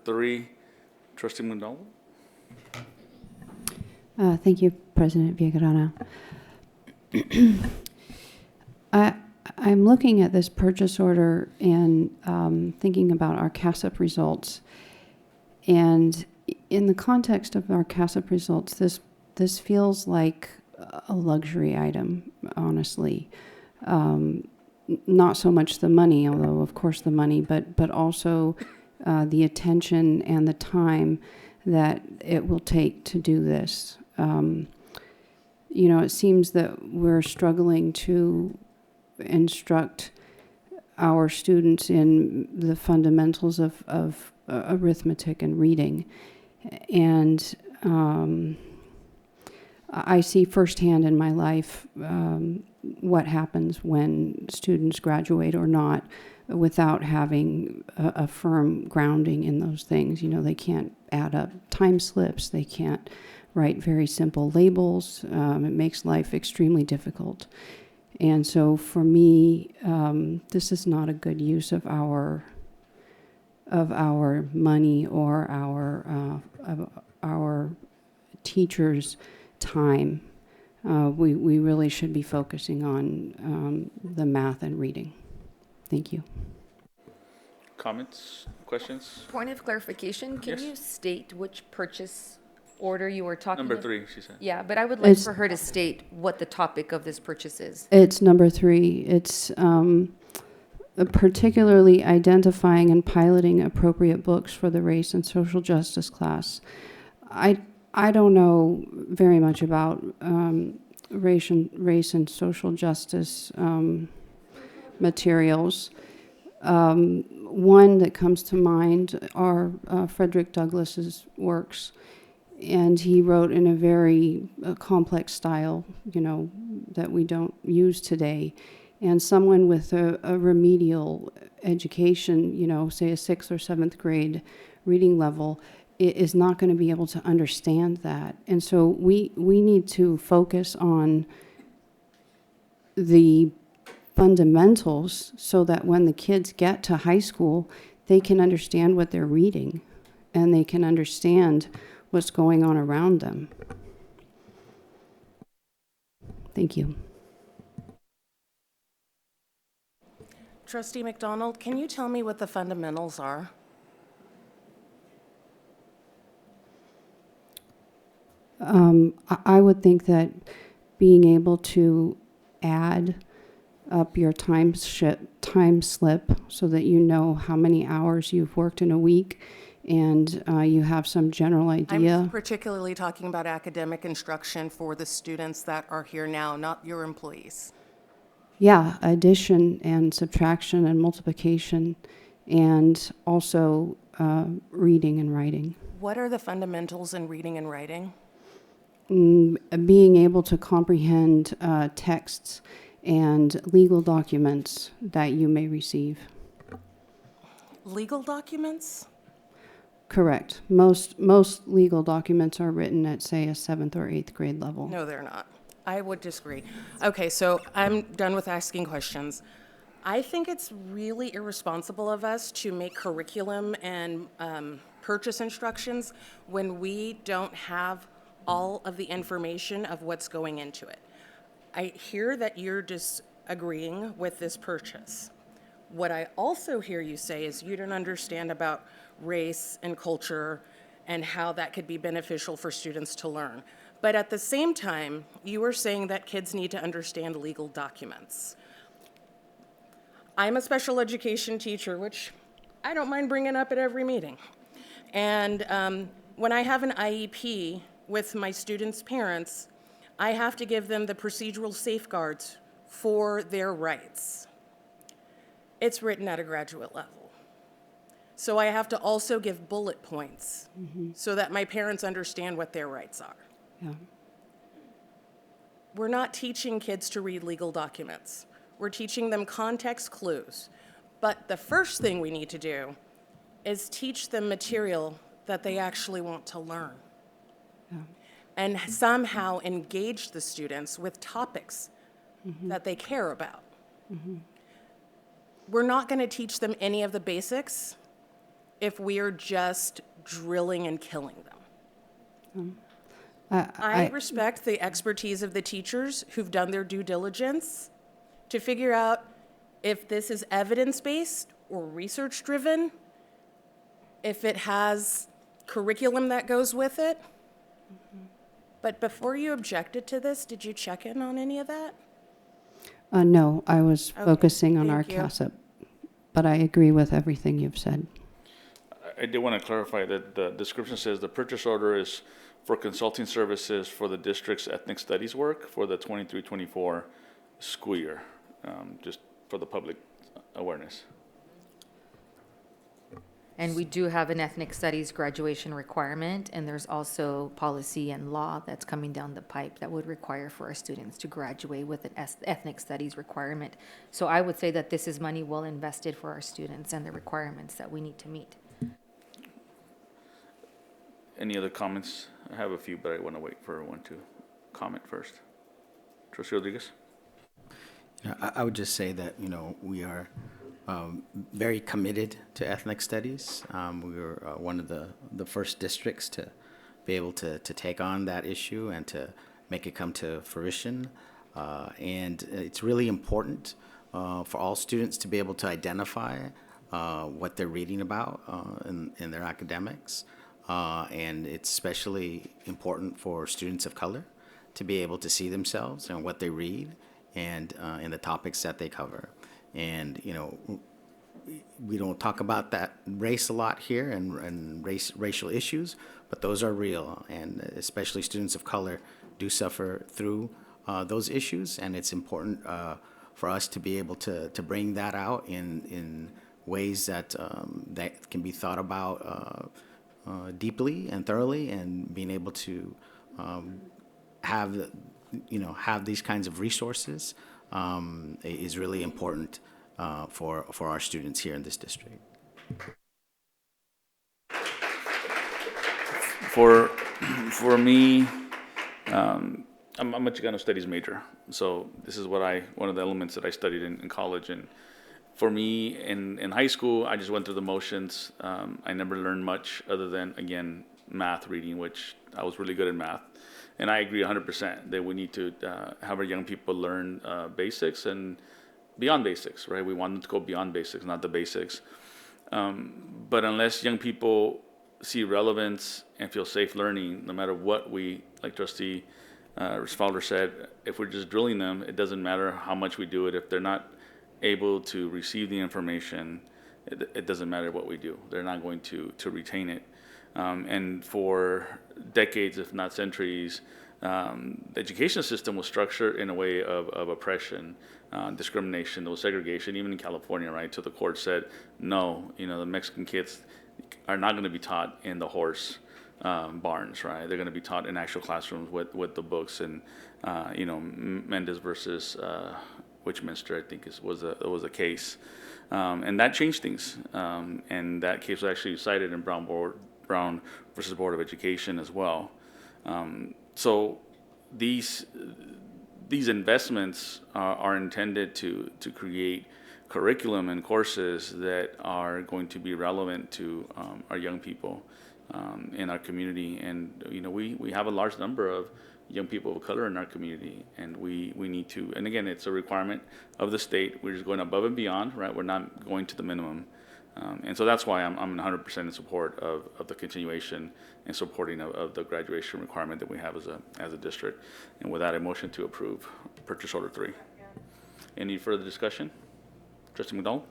3, Trustee MacDonald. Thank you, President Villagrana. I'm looking at this purchase order and thinking about our CASEP results. And in the context of our CASEP results, this feels like a luxury item, honestly. Not so much the money, although of course the money, but also the attention and the time that it will take to do this. It seems that we're struggling to instruct our students in the fundamentals of arithmetic and reading. And I see firsthand in my life what happens when students graduate or not without having a firm grounding in those things. They can't add up time slips. They can't write very simple labels. It makes life extremely difficult. And so for me, this is not a good use of our money or our teachers' time. We really should be focusing on the math and reading. Thank you. Comments, questions? Point of clarification, can Yes. you state which purchase order you were talking about? Number 3, she said. Yeah, but I would like It's- for her to state what the topic of this purchase is. It's number 3. It's particularly identifying and piloting appropriate books for the race and social justice class. I don't know very much about race and social justice materials. One that comes to mind are Frederick Douglass's works, and he wrote in a very complex style, that we don't use today. And someone with a remedial education, say a 6th or 7th grade reading level, is not going to be able to understand that. And so we need to focus on the fundamentals so that when the kids get to high school, they can understand what they're reading and they can understand what's going on around them. Thank you. Trustee MacDonald, can you tell me what the fundamentals are? I would think that being able to add up your time slip so that you know how many hours you've worked in a week and you have some general idea. I'm particularly talking about academic instruction for the students that are here now, not your employees. Yeah, addition and subtraction and multiplication, and also reading and writing. What are the fundamentals in reading and writing? Being able to comprehend texts and legal documents that you may receive. Legal documents? Correct. Most legal documents are written at, say, a 7th or 8th grade level. No, they're not. I would disagree. Okay, so I'm done with asking questions. I think it's really irresponsible of us to make curriculum and purchase instructions when we don't have all of the information of what's going into it. I hear that you're disagreeing with this purchase. What I also hear you say is you don't understand about race and culture and how that could be beneficial for students to learn. But at the same time, you are saying that kids need to understand legal documents. I'm a special education teacher, which I don't mind bringing up at every meeting. And when I have an IEP with my students' parents, I have to give them the procedural safeguards for their rights. It's written at a graduate level. So I have to also give bullet points so that my parents understand what their rights are. Yeah. We're not teaching kids to read legal documents. We're teaching them context clues. But the first thing we need to do is teach them material that they actually want to learn. Yeah. And somehow engage the students with topics that they care about. We're not going to teach them any of the basics if we are just drilling and killing them. I I respect the expertise of the teachers who've done their due diligence to figure out if this is evidence-based or research-driven, if it has curriculum that goes with it. But before you objected to this, did you check in on any of that? No, I was Okay, focusing on our thank you. CASEP, but I agree with everything you've said. I did want to clarify that the description says the purchase order is for consulting services for the district's ethnic studies work for the 23-24 school year, just for the public awareness. And we do have an ethnic studies graduation requirement, and there's also policy and law that's coming down the pipe that would require for our students to graduate with an ethnic studies requirement. So I would say that this is money well invested for our students and the requirements that we need to meet. Any other comments? I have a few, but I want to wait for everyone to comment first. Trustee Rodriguez? I would just say that, we are very committed to ethnic studies. We were one of the first districts to be able to take on that issue and to make it come to fruition. And it's really important for all students to be able to identify what they're reading about in their academics. And it's especially important for students of color to be able to see themselves in what they read and in the topics that they cover. And, we don't talk about that race a lot here and racial issues, but those are real. And especially students of color do suffer through those issues. And it's important for us to be able to bring that out in ways that can be thought about deeply and thoroughly, and being able to have these kinds of resources is really important for our students here in this district. For me, I'm a Chicano studies major, so this is one of the elements that I studied in college. And for me, in high school, I just went through the motions. I never learned much other than, again, math, reading, which I was really good at math. And I agree 100% that we need to have our young people learn basics and beyond basics, right? We want them to go beyond basics, not the basics. But unless young people see relevance and feel safe learning, no matter what we, like Trustee Fowler said, if we're just drilling them, it doesn't matter how much we do it. If they're not able to receive the information, it doesn't matter what we do. They're not going to retain it. And for decades, if not centuries, the education system was structured in a way of oppression, discrimination. There was segregation, even in California, right? So the court said, no, the Mexican kids are not going to be taught in the horse barns, right? They're going to be taught in actual classrooms with the books. And Mendez versus Witchminster, I think was a case, and that changed things. And that case was actually cited in Brown versus Board of Education as well. So these investments are intended to create curriculum and courses that are going to be relevant to our young people in our community. And we have a large number of young people of color in our community, and we need to, and again, it's a requirement of the state. We're just going above and beyond, right? We're not going to the minimum. And so that's why I'm 100% in support of the continuation and supporting of the graduation requirement that we have as a district. And with that, a motion to approve purchase order 3. Any further discussion? Trustee MacDonald?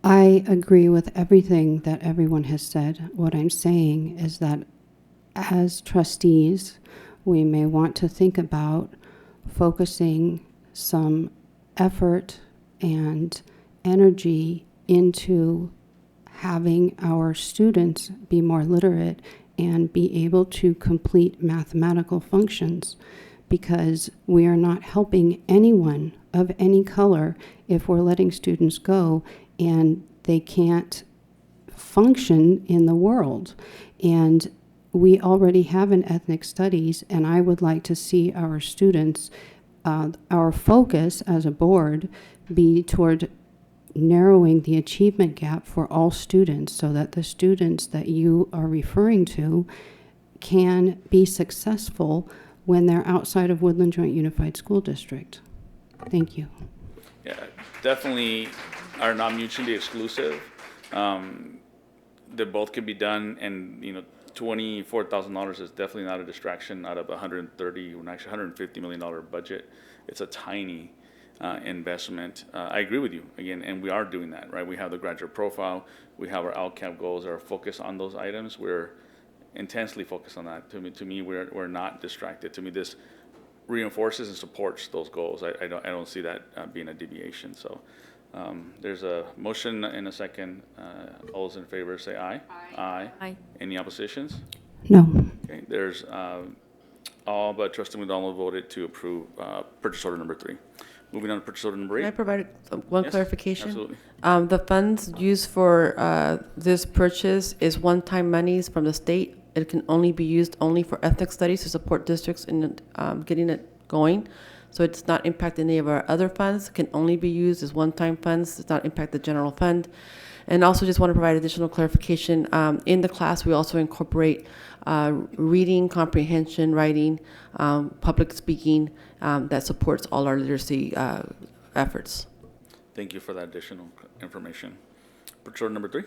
I agree with everything that everyone has said. What I'm saying is that as trustees, we may want to think about focusing some effort and energy into having our students be more literate and be able to complete mathematical functions, because we are not helping anyone of any color if we're letting students go and they can't function in the world. And we already have an ethnic studies, and I would like to see our students, our focus as a board be toward narrowing the achievement gap for all students so that the students that you are referring to can be successful when they're outside of Woodland Joint Unified School District. Thank you. Yeah, definitely are not mutually exclusive. They both can be done, and $24,000 is definitely not a distraction out of $150 million budget. It's a tiny investment. I agree with you again, and we are doing that, right? We have the graduate profile, we have our LCAP goals, our focus on those items. We're intensely focused on that. To me, we're not distracted. To me, this reinforces and supports those goals. I don't see that being a deviation. So there's a motion and a second. All those in favor say aye. Aye. Aye. Any oppositions? No. Okay. There's all but Trustee MacDonald voted to approve purchase order number 3. Moving on to purchase order number 8. Can I provide one Yes, clarification? absolutely. The funds used for this purchase is one-time monies from the state. It can only be used only for ethnic studies to support districts in getting it going. So it does not impact any of our other funds. It can only be used as one-time funds. Does not impact the general fund. And also just want to provide additional clarification. In the class, we also incorporate reading, comprehension, writing, public speaking that supports all our literacy efforts. Thank you for that additional information. Purchase order number 3.